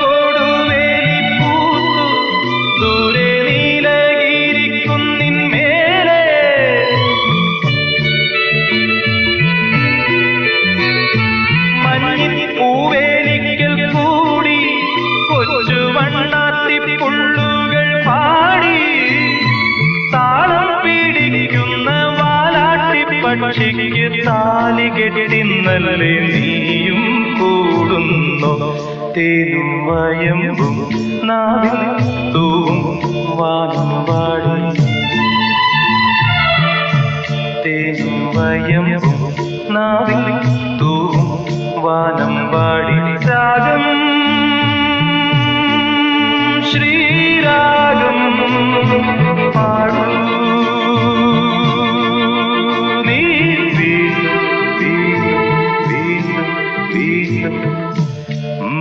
കൊടുവേലി പൂത്തു ദൂരെ നീലഗിരിക്കുന്നിന്മേലെ മഞ്ഞിൻ പൂവേലിക്കൽ കൂടി കൊച്ചു വണ്ണാത്തിപ്പുള്ളുകൾ പാടി താളം പിടിക്കുന്ന വാലാട്ടിപ്പക്ഷിക്ക് താലി കെട്ടിന്നല്ലേ നീയും കൂടുന്നു തേനും വയമ്പും നാവിൽ തൂവും വാനും പാടി തേനും വയമ്പും നാവിൽ തൂവും വാനം പാടി രാഗം